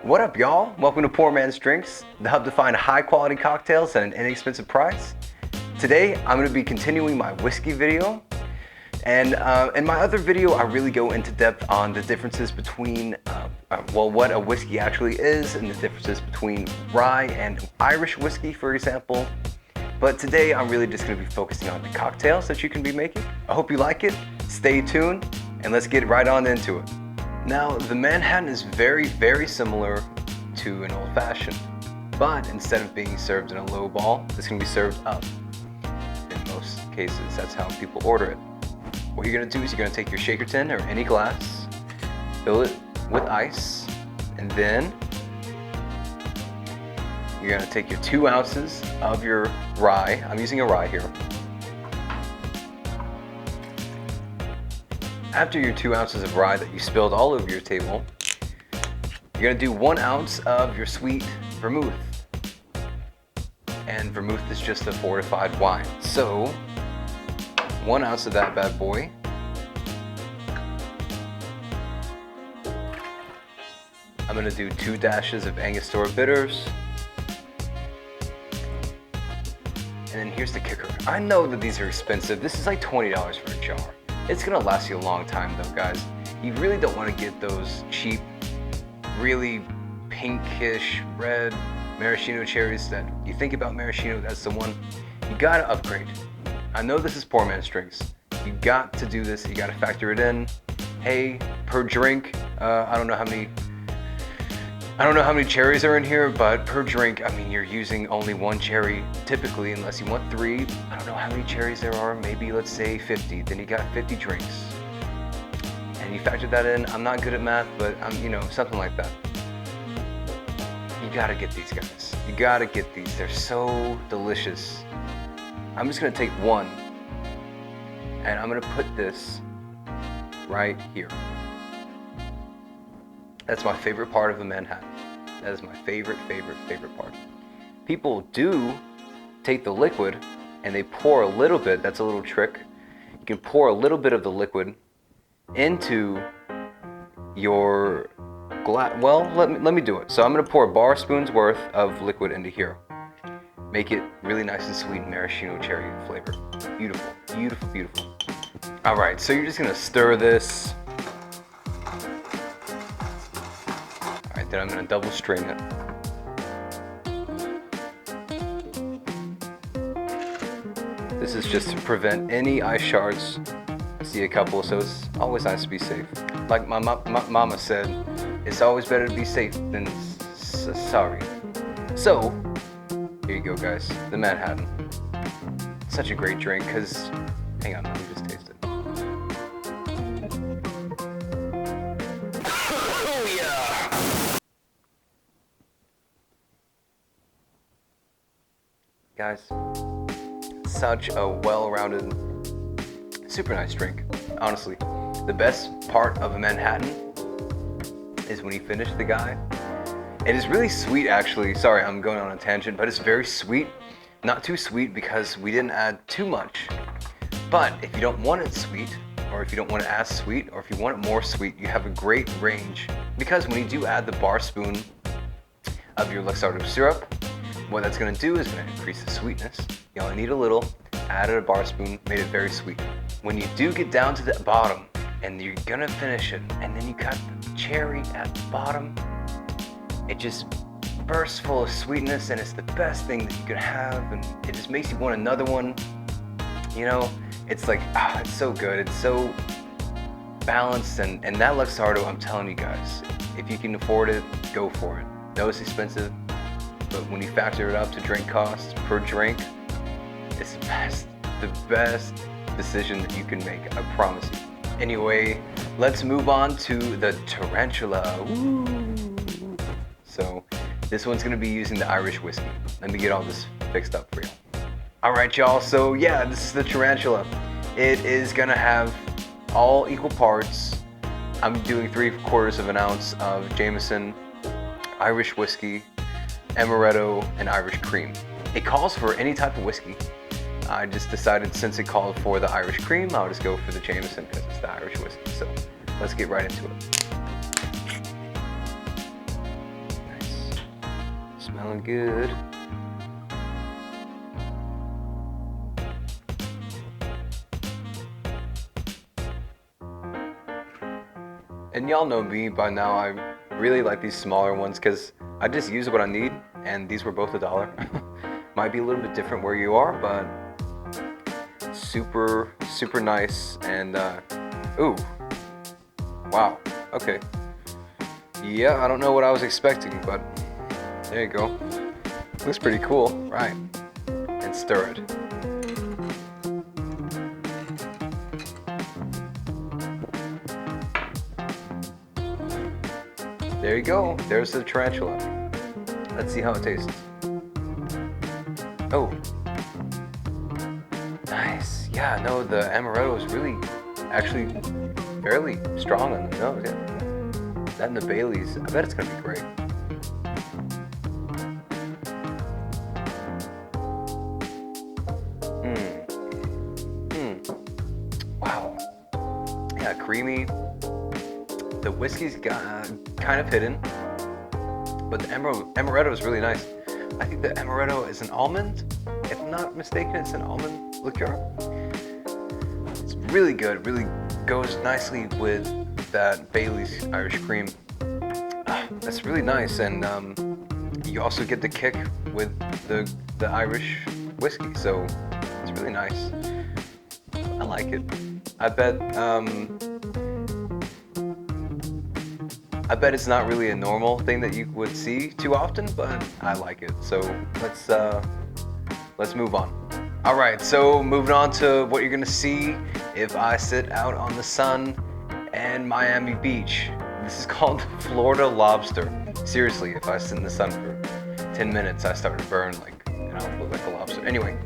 What up, y'all? Welcome to Poor Man's Drinks, the hub to find high quality cocktails at an inexpensive price. Today, I'm going to be continuing my whiskey video. And in my other video, I really go into depth on the differences between, what a whiskey actually is and the differences between rye and Irish whiskey, for example. But today, I'm really just going to be focusing on the cocktails that you can be making. I hope you like it. Stay tuned, and let's get right on into it. Now, the Manhattan is very, very similar to an old-fashioned, but instead of being served in a low ball, it's going to be served up. In most cases, that's how people order it. What you're going to do is you're going to take your shaker tin or any glass, fill it with ice, and then you're going to take your 2 ounces of your rye. I'm using a rye here. After your 2 ounces of rye that you spilled all over your table, you're going to do 1 ounce of your sweet vermouth. And vermouth is just a fortified wine. So, 1 ounce of that bad boy. I'm going to do 2 dashes of Angostura bitters. And then here's the kicker. I know that these are expensive. This is like $20 for a jar. It's gonna last you a long time though, guys. You really don't want to get those cheap, really pinkish red maraschino cherries that you think about maraschino, that's the one. You gotta upgrade. I know this is poor man's drinks. You got to do this, you gotta factor it in. Hey, per drink, I don't know how many cherries are in here, but per drink, I mean, you're using only 1 cherry typically, unless you want 3. I don't know how many cherries there are, maybe let's say 50. Then you got 50 drinks. And you factor that in. I'm not good at math, but something like that. You gotta get these, guys. You gotta get these. They're so delicious. I'm just gonna take 1, and I'm gonna put this right here. That's my favorite part of the Manhattan. That is my favorite part. People do take the liquid and they pour a little bit. That's a little trick. You can pour a little bit of the liquid into your glass. Well, let me do it. So I'm gonna pour a bar spoon's worth of liquid into here. Make it really nice and sweet maraschino cherry flavor. Beautiful, beautiful, beautiful. All right, so you're just gonna stir this. Then I'm going to double strain it. This is just to prevent any ice shards. I see a couple, so it's always nice to be safe. Like my mama said, it's always better to be safe than sorry. So, here you go, guys. The Manhattan. Such a great drink, because, hang on, let me just taste it. Guys, such a well-rounded, super nice drink. Honestly, the best part of a Manhattan is when you finish the guy. It is really sweet, actually. Sorry, I'm going on a tangent, but it's very sweet. Not too sweet because we didn't add too much. But if you don't want it sweet, or if you don't want it as sweet, or if you want it more sweet, you have a great range. Because when you do add the bar spoon of your Luxardo syrup, what that's going to do is going to increase the sweetness. You only need a little, added a bar spoon, made it very sweet. When you do get down to the bottom and you're going to finish it, and then you cut the cherry at the bottom, it just bursts full of sweetness, and it's the best thing that you can have, and it just makes you want another one. It's like, it's so good. It's so balanced, and that Luxardo, I'm telling you guys, if you can afford it, go for it. No, it's expensive. But when you factor it up to drink costs per drink, it's the best decision that you can make, I promise you. Anyway, let's move on to the Tarantula. Woo. So this one's gonna be using the Irish whiskey. Let me get all this fixed up for you. All right, y'all, so yeah, this is the Tarantula. It is gonna have all equal parts. I'm doing 3/4 of an ounce of Jameson, Irish whiskey, amaretto, and Irish cream. It calls for any type of whiskey. I just decided since it called for the Irish cream, I'll just go for the Jameson because it's the Irish whiskey. So let's get right into it. Smelling good. And y'all know me by now, I really like these smaller ones because I just use what I need, and these were both $1. Might be a little bit different where you are, but super, super nice. And ooh, wow, okay. Yeah, I don't know what I was expecting, but there you go. Looks pretty cool, right? And stir it. There you go. There's the tarantula. Let's see how it tastes. Oh. Nice. Yeah, no, the amaretto is really, actually, fairly strong on the nose. Yeah. That and the Bailey's, I bet it's gonna be great. Wow. Yeah, creamy. The whiskey's kind of hidden, but the amaretto is really nice. I think the amaretto is an almond. If I'm not mistaken, it's an almond liqueur. It's really good, really goes nicely with that Bailey's Irish cream. That's really nice, and you also get the kick with the Irish whiskey, so it's really nice. I like it. I bet it's not really a normal thing that you would see too often, but I like it. So let's move on. All right, so moving on to what you're gonna see if I sit out on the sun and Miami Beach. This is called Florida Lobster. Seriously, if I sit in the sun for 10 minutes, I start to burn and I'll look like a lobster. Anyway,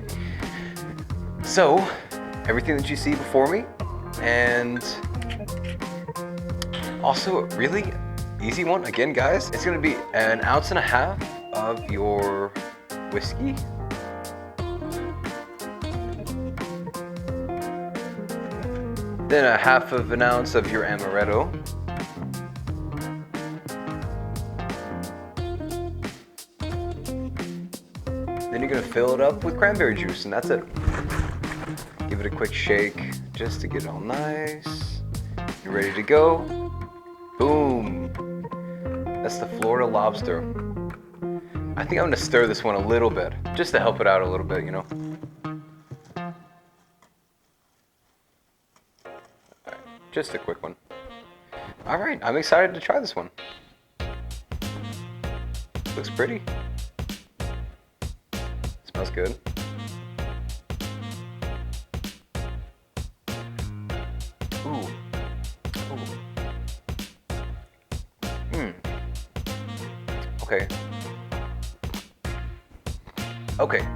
so everything that you see before me, and also really easy one again, guys. It's gonna be 1.5 ounces of your whiskey. Then 1/2 ounce of your amaretto. Then you're gonna fill it up with cranberry juice, and that's it. Give it a quick shake just to get it all nice. You're ready to go. Boom. That's the Florida Lobster. I think I'm gonna stir this one a little bit, just to help it out a little bit, you know. Right, just a quick one. All right, I'm excited to try this one. Looks pretty. Smells good. Ooh. Okay. Okay.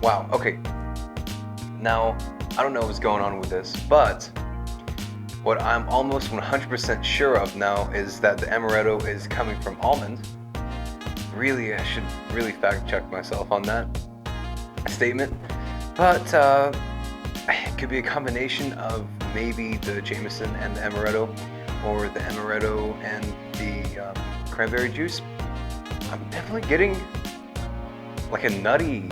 Wow. Okay. Now, I don't know what's going on with this, but what I'm almost 100% sure of now is that the amaretto is coming from almond. Really, I should really fact check myself on that statement. But it could be a combination of maybe the Jameson and the amaretto, or the amaretto and the cranberry juice. I'm definitely getting like a nutty.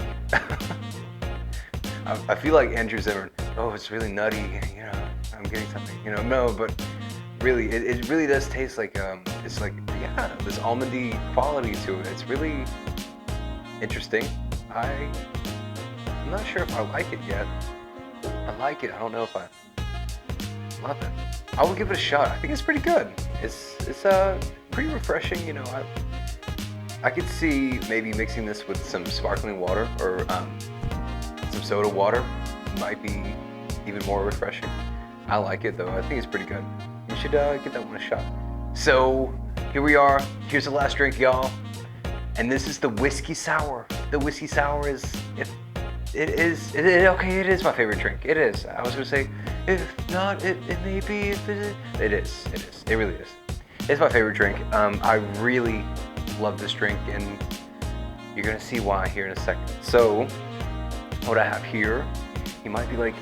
I feel like Andrew Zimmern. Oh, it's really nutty. You know, I'm getting something. You know, no, but really, it really does taste like it's like, yeah, this almondy quality to it. It's really interesting. I'm not sure if I like it yet. I like it. I don't know if I love it. I will give it a shot. I think it's pretty good. It's pretty refreshing. You know, I could see maybe mixing this with some sparkling water or some soda water. Might be even more refreshing. I like it though. I think it's pretty good. You should give that one a shot. So here we are. Here's the last drink, y'all. And this is the whiskey sour. The whiskey sour is, it is my favorite drink. It is. I was gonna say, if not, it may be. If it is. It really is. It's my favorite drink. I really love this drink, and you're gonna see why here in a second. So, what I have here, you might be like,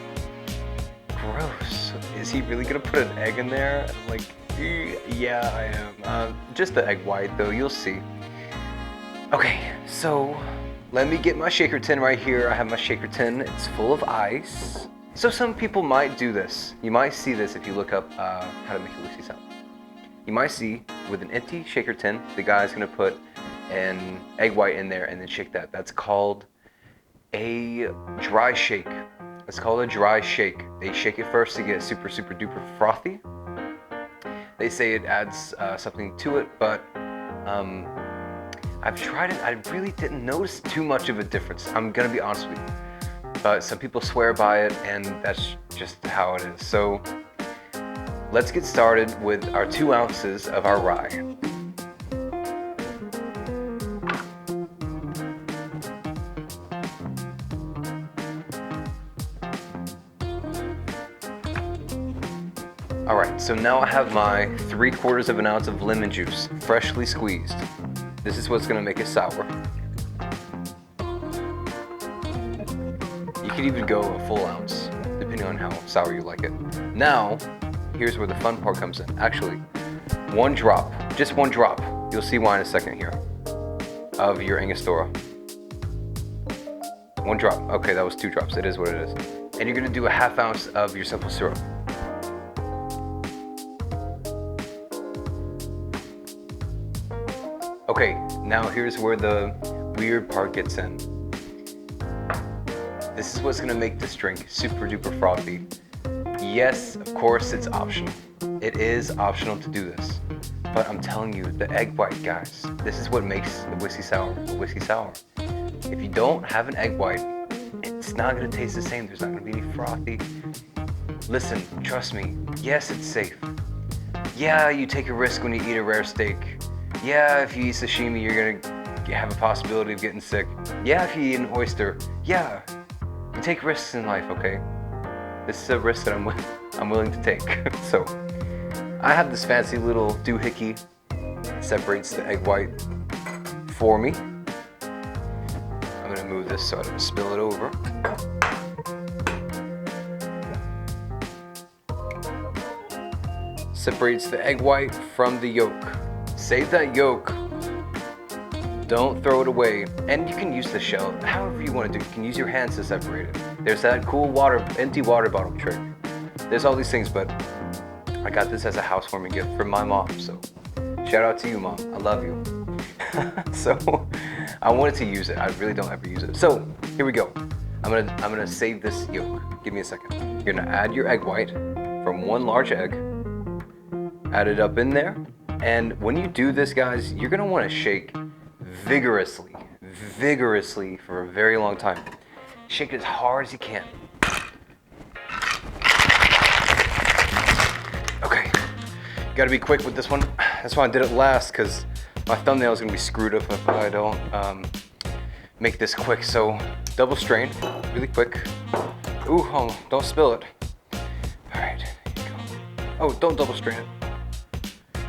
gross. Is he really gonna put an egg in there? And I'm like, yeah, I am. Just the egg white though. You'll see. Okay. So let me get my shaker tin right here. I have my shaker tin. It's full of ice. So some people might do this. You might see this if you look up how to make a whiskey sour. You might see with an empty shaker tin, the guy's gonna put an egg white in there and then shake that. That's called a dry shake. It's called a dry shake. They shake it first to get super, super duper frothy. They say it adds something to it, but I've tried it. I really didn't notice too much of a difference. I'm gonna be honest with you. But some people swear by it, and that's just how it is. So let's get started with our 2 ounces of our rye. All right, so now I have my 3/4 of an ounce of lemon juice, freshly squeezed. This is what's gonna make it sour. You could even go a full ounce, depending on how sour you like it. Now, here's where the fun part comes in. Actually, 1 drop, just 1 drop. You'll see why in a second here, of your Angostura. 1 drop, okay, that was 2 drops, it is what it is. And you're gonna do a 1/2 ounce of your simple syrup. Okay, now here's where the weird part gets in. This is what's gonna make this drink super duper frothy. Yes, of course it's optional. It is optional to do this. But I'm telling you, the egg white, guys, this is what makes the whiskey sour a whiskey sour. If you don't have an egg white, it's not gonna taste the same. There's not gonna be any frothy. Listen, trust me, yes, it's safe. Yeah, you take a risk when you eat a rare steak. Yeah, if you eat sashimi, you're gonna have a possibility of getting sick. Yeah, if you eat an oyster. Yeah, you take risks in life, okay? This is a risk that I'm willing to take. So, I have this fancy little doohickey. Separates the egg white for me. I'm gonna move this so I don't spill it over. Separates the egg white from the yolk. Save that yolk. Don't throw it away. And you can use the shell however you want to do. You can use your hands to separate it. There's that cool empty water bottle trick. There's all these things, but I got this as a housewarming gift from my mom. So shout out to you, Mom. I love you. So I wanted to use it. I really don't ever use it. So here we go. I'm gonna save this yolk. Give me a second. You're gonna add your egg white from 1 large egg. Add it up in there. And when you do this, guys, you're gonna wanna shake vigorously for a very long time. Shake it as hard as you can. Okay, gotta be quick with this one. That's why I did it last, because my thumbnail is gonna be screwed up if I don't make this quick. So double strain, really quick. Ooh, oh, don't spill it. All right, here you go. Oh, don't double strain it.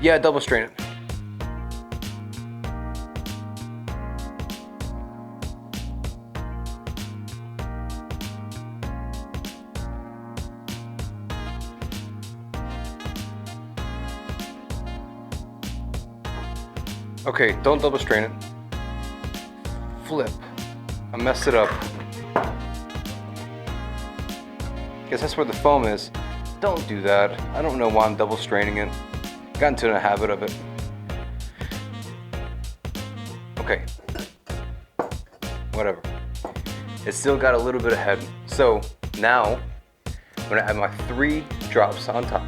Yeah, double strain it. Okay, don't double strain it. Flip. I messed it up. Guess that's where the foam is. Don't do that. I don't know why I'm double straining it. Got into the habit of it. Okay. Whatever. It's still got a little bit of head. So now I'm gonna add my 3 drops on top.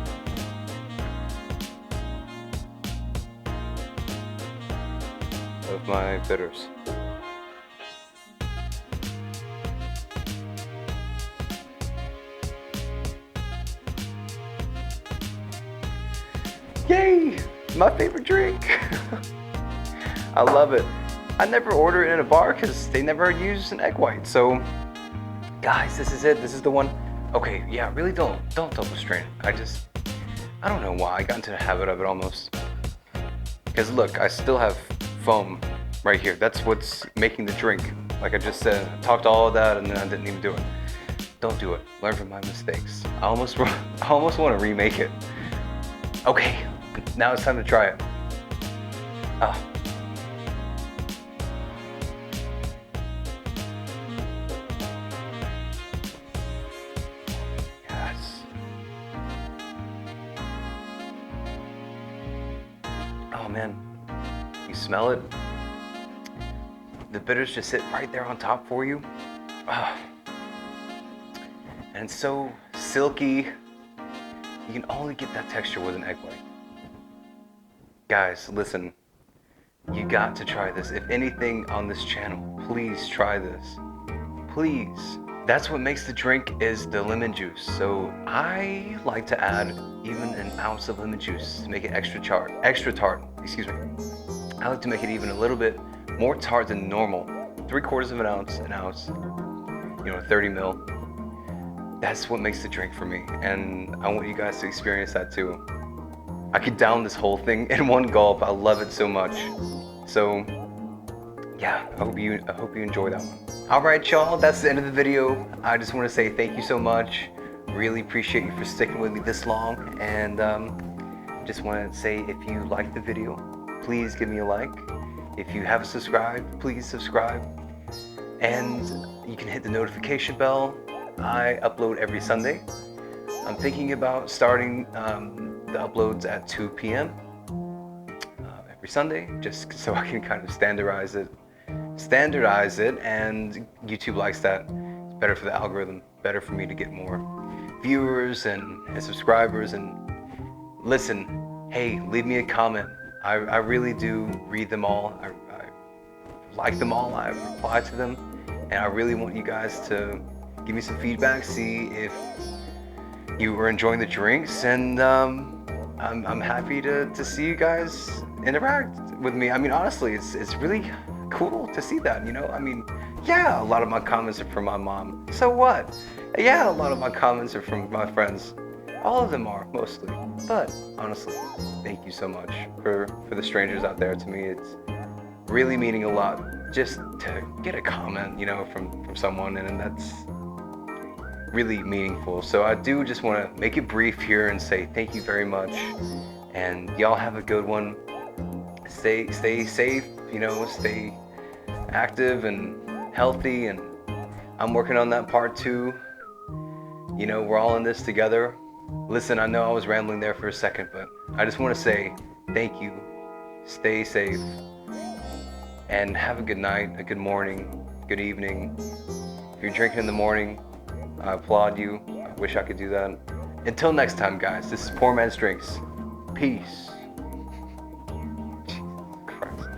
Of my bitters. Yay! My favorite drink. I love it. I never order it in a bar because they never use an egg white. So, guys, this is it. This is the one. Okay, yeah, really don't double strain it. I don't know why I got into the habit of it almost. Because look, I still have foam right here. That's what's making the drink. Like I just said, I talked all of that and then I didn't even do it. Don't do it. Learn from my mistakes. I almost want to remake it. Okay, now it's time to try it. oh man, you smell it. The bitters just sit right there on top for you. Ah. And it's so silky. You can only get that texture with an egg white. Guys, listen, you got to try this. If anything on this channel, please try this. Please. That's what makes the drink is the lemon juice. So I like to add even an ounce of lemon juice to make it extra tart, excuse me. I like to make it even a little bit more tart than normal. 3/4 of an ounce, 30 mil. That's what makes the drink for me. And I want you guys to experience that too. I could down this whole thing in one gulp. I love it so much. So yeah, I hope you enjoy that one. All right, y'all, that's the end of the video. I just want to say thank you so much. Really appreciate you for sticking with me this long. And just want to say, if you liked the video, please give me a like. If you haven't subscribed, please subscribe. And you can hit the notification bell. I upload every Sunday. I'm thinking about starting the uploads at 2 p.m. Every Sunday, just so I can kind of standardize it, and YouTube likes that. It's better for the algorithm, better for me to get more viewers and subscribers. And listen, hey, leave me a comment. I really do read them all. I like them all. I reply to them, and I really want you guys to give me some feedback, see if you were enjoying the drinks, and I'm happy to see you guys interact with me. I mean, honestly, it's really cool to see that, I mean, yeah, a lot of my comments are from my mom. So what? Yeah, a lot of my comments are from my friends. All of them are, mostly. But honestly, thank you so much for the strangers out there. To me, it's really meaning a lot just to get a comment, from someone, and that's really meaningful. So I do just want to make it brief here and say thank you very much, and y'all have a good one. Stay safe, stay active and healthy, and I'm working on that part too. We're all in this together. Listen, I know I was rambling there for a second, but I just want to say thank you. Stay safe, and have a good night, a good morning, good evening. If you're drinking in the morning, I applaud you. I wish I could do that. Until next time, guys, this is Poor Man's Drinks. Peace. Jesus Christ.